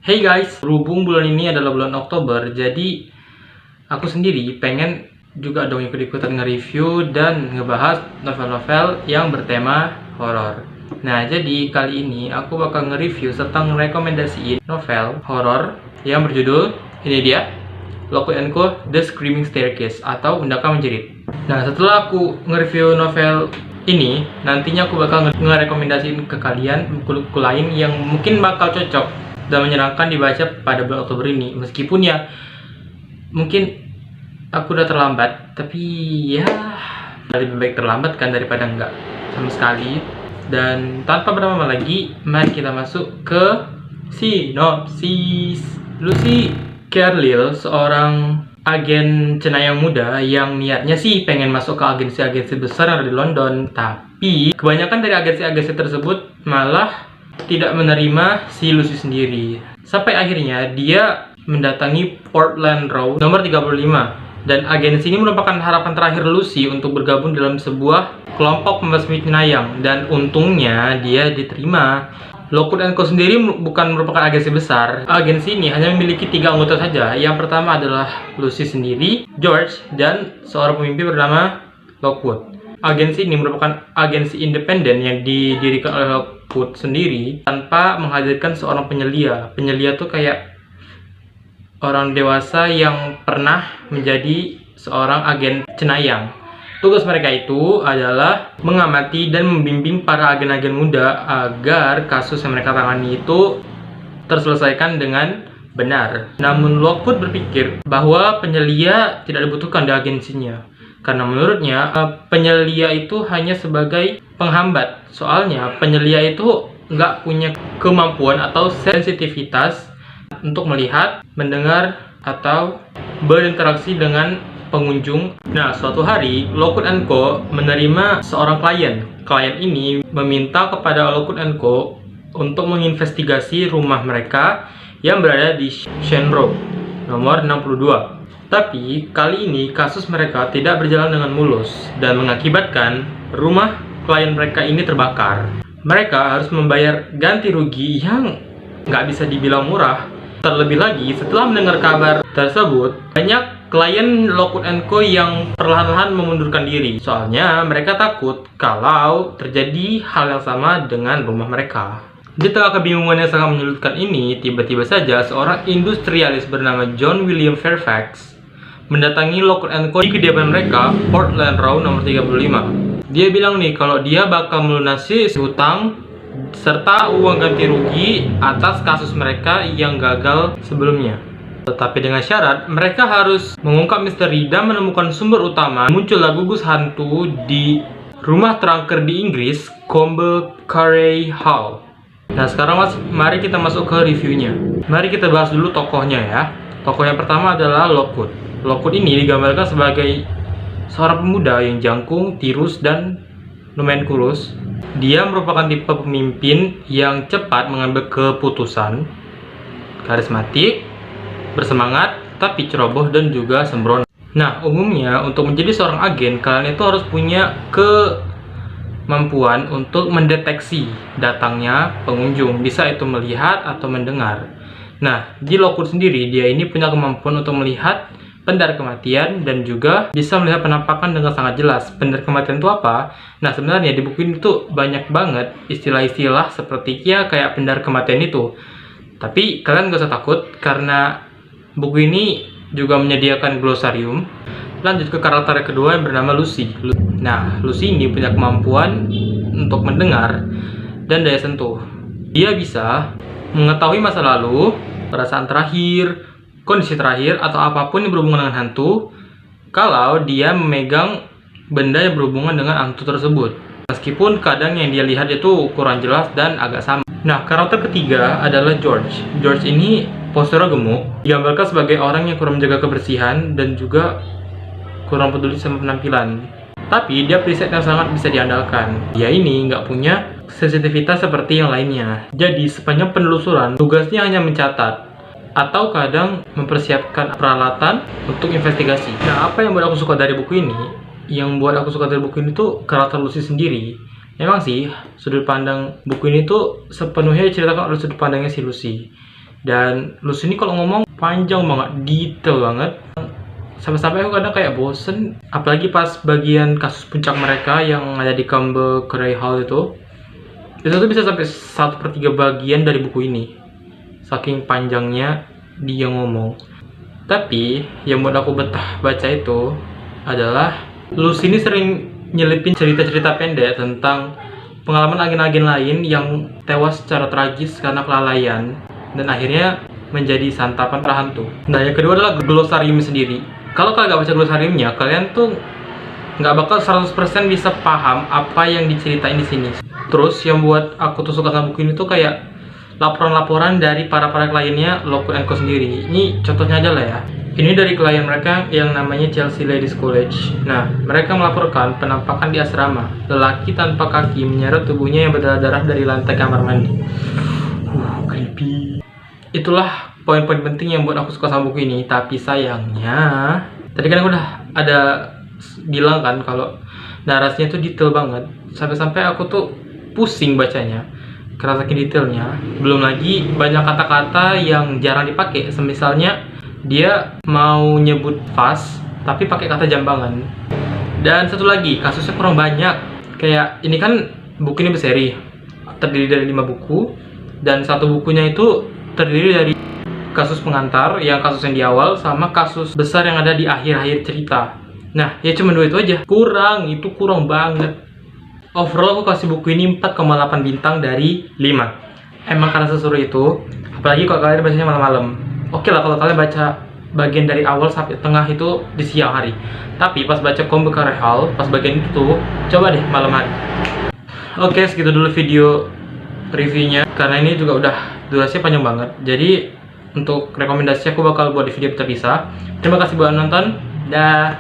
Hey guys, berhubung bulan ini adalah bulan Oktober, jadi aku sendiri pengen juga dong ikut-ikutan nge-review dan ngebahas novel-novel yang bertema horor. Nah, jadi kali ini aku bakal nge-review serta ngerekomendasiin novel horor yang berjudul, ini dia, Lockwood & Co. The Screaming Staircase atau Undaka Menjerit. Nah, setelah aku nge-review novel ini, nantinya aku bakal ngerekomendasiin ke kalian buku-buku lain yang mungkin bakal cocok dan menyenangkan dibaca pada bulan Oktober ini. Meskipun ya mungkin aku udah terlambat, tapi ya lebih baik terlambat kan daripada enggak sama sekali. Dan tanpa berlama-lama lagi, mari kita masuk ke sinopsis. Lucy Carlyle, seorang agen cenayang muda yang niatnya sih pengen masuk ke agensi-agensi besar yang ada di London, tapi kebanyakan dari agensi-agensi tersebut malah tidak menerima si Lucy sendiri. Sampai akhirnya dia mendatangi Portland Row nomor 35. Dan agensi ini merupakan harapan terakhir Lucy untuk bergabung dalam sebuah kelompok pembasmi cenayang. Dan untungnya dia diterima. Lockwood & Co sendiri bukan merupakan agensi besar. Agensi ini hanya memiliki 3 anggota saja. Yang pertama adalah Lucy sendiri, George, dan seorang pemimpin bernama Lockwood. Agensi ini merupakan agensi independen yang didirikan oleh Lockwood sendiri tanpa menghadirkan seorang penyelia. Penyelia tuh kayak orang dewasa yang pernah menjadi seorang agen cenayang. Tugas mereka itu adalah mengamati dan membimbing para agen-agen muda agar kasus yang mereka tangani itu terselesaikan dengan benar. Namun Lockwood berpikir bahwa penyelia tidak dibutuhkan di agensinya. Karena menurutnya penyelia itu hanya sebagai penghambat. Soalnya penyelia itu nggak punya kemampuan atau sensitivitas untuk melihat, mendengar, atau berinteraksi dengan pengunjung. Nah, suatu hari Lockwood & Co menerima seorang klien. Klien ini meminta kepada Lockwood & Co untuk menginvestigasi rumah mereka yang berada di Shane Road nomor 62. Tapi kali ini kasus mereka tidak berjalan dengan mulus dan mengakibatkan rumah klien mereka ini terbakar. Mereka harus membayar ganti rugi yang nggak bisa dibilang murah. Terlebih lagi setelah mendengar kabar tersebut, banyak klien Lockwood & Co yang perlahan-lahan memundurkan diri. Soalnya mereka takut kalau terjadi hal yang sama dengan rumah mereka. Di tengah kebingungan yang sangat menyulitkan ini, tiba-tiba saja seorang industrialis bernama John William Fairfax mendatangi Lockwood & Co di kediaman mereka, Portland Row nomor 35. Dia bilang nih kalau dia bakal melunasi hutang serta uang ganti rugi atas kasus mereka yang gagal sebelumnya. Tetapi dengan syarat mereka harus mengungkap misteri dan menemukan sumber utama munculnya gugus hantu di rumah terangker di Inggris, Combe Carey Hall. Nah sekarang mari kita masuk ke reviewnya. Mari kita bahas dulu tokohnya ya. Tokoh yang pertama adalah Lockwood. Lockwood ini digambarkan sebagai seorang pemuda yang jangkung, tirus, dan lumayan kurus. Dia merupakan tipe pemimpin yang cepat mengambil keputusan, karismatik, bersemangat, tapi ceroboh dan juga sembrono. Nah, umumnya untuk menjadi seorang agen, kalian itu harus punya kemampuan untuk mendeteksi datangnya pengunjung, bisa itu melihat atau mendengar. Nah, di Lockwood sendiri, dia ini punya kemampuan untuk melihat pendar kematian dan juga bisa melihat penampakan dengan sangat jelas. Pendar kematian itu apa? Nah, sebenarnya di buku ini tuh banyak banget istilah-istilah seperti ya kayak pendar kematian itu. Tapi kalian gak usah takut karena buku ini juga menyediakan glosarium. Lanjut ke karakter kedua yang bernama Lucy. Nah, Lucy ini punya kemampuan untuk mendengar dan daya sentuh. Dia bisa mengetahui masa lalu, perasaan terakhir, kondisi terakhir, atau apapun yang berhubungan dengan hantu kalau dia memegang benda yang berhubungan dengan hantu tersebut. Meskipun kadang yang dia lihat itu kurang jelas dan agak sama. Nah, karakter ketiga adalah George. George ini posturnya gemuk, digambarkan sebagai orang yang kurang menjaga kebersihan dan juga kurang peduli sama penampilan. Tapi dia preset yang sangat bisa diandalkan. Dia ini nggak punya sensitivitas seperti yang lainnya. Jadi sepanjang penelusuran, tugasnya hanya mencatat atau kadang mempersiapkan peralatan untuk investigasi. Nah, apa yang buat aku suka dari buku ini? Yang buat aku suka dari buku ini tuh karakter Lucy sendiri. Memang sih, sudut pandang buku ini tuh sepenuhnya diceritakan oleh sudut pandangnya si Lucy. Dan Luz ini kalau ngomong panjang banget, detail banget. Sampai-sampai aku kadang kayak bosen, apalagi pas bagian kasus puncak mereka yang ada di Campbell Cray Hall itu tuh bisa sampai 1/3 bagian dari buku ini, saking panjangnya dia ngomong. Tapi yang buat aku betah baca itu adalah Luz ini sering nyelipin cerita-cerita pendek tentang pengalaman agen-agen lain yang tewas secara tragis karena kelalaian dan akhirnya menjadi santapan para hantu. Nah, yang kedua adalah glosarium sendiri. Kalau kalian nggak baca glosariumnya, kalian tuh nggak bakal 100% bisa paham apa yang diceritain di sini. Terus yang buat aku tuh suka sama buku ini tuh kayak laporan-laporan dari para kliennya Lockwood & Co sendiri. Ini contohnya aja lah ya. Ini dari klien mereka yang namanya Chelsea Ladies College. Nah, mereka melaporkan penampakan di asrama. Lelaki tanpa kaki menyeret tubuhnya yang berdarah-darah dari lantai kamar mandi. Creepy. Itulah poin-poin penting yang buat aku suka sama buku ini. Tapi sayangnya, tadi kan aku udah ada bilang kan kalau narasinya tuh detail banget. Sampai-sampai aku tuh pusing bacanya karena saking detailnya. Belum lagi banyak kata-kata yang jarang dipakai. Misalnya dia mau nyebut fast tapi pakai kata jambangan. Dan satu lagi, kasusnya kurang banyak. Kayak ini kan buku ini berseri, terdiri dari 5 buku, dan satu bukunya itu terdiri dari kasus pengantar, yang kasus yang di awal, sama kasus besar yang ada di akhir-akhir cerita. Nah, ya cuma 2 itu aja. Itu kurang banget. Overall aku kasih buku ini 4,8 bintang dari 5. Emang karena seseru itu, apalagi kalau kalian bacanya malam-malam. Oke lah kalau kalian baca bagian dari awal sampai tengah itu di siang hari. Tapi pas baca Campbell Cray Hall, pas bagian itu tuh, coba deh malam hari. Oke, segitu dulu video reviewnya. Karena ini juga udah durasinya panjang banget. Jadi untuk rekomendasi aku bakal buat di video terpisah. Terima kasih buat nonton. Dah.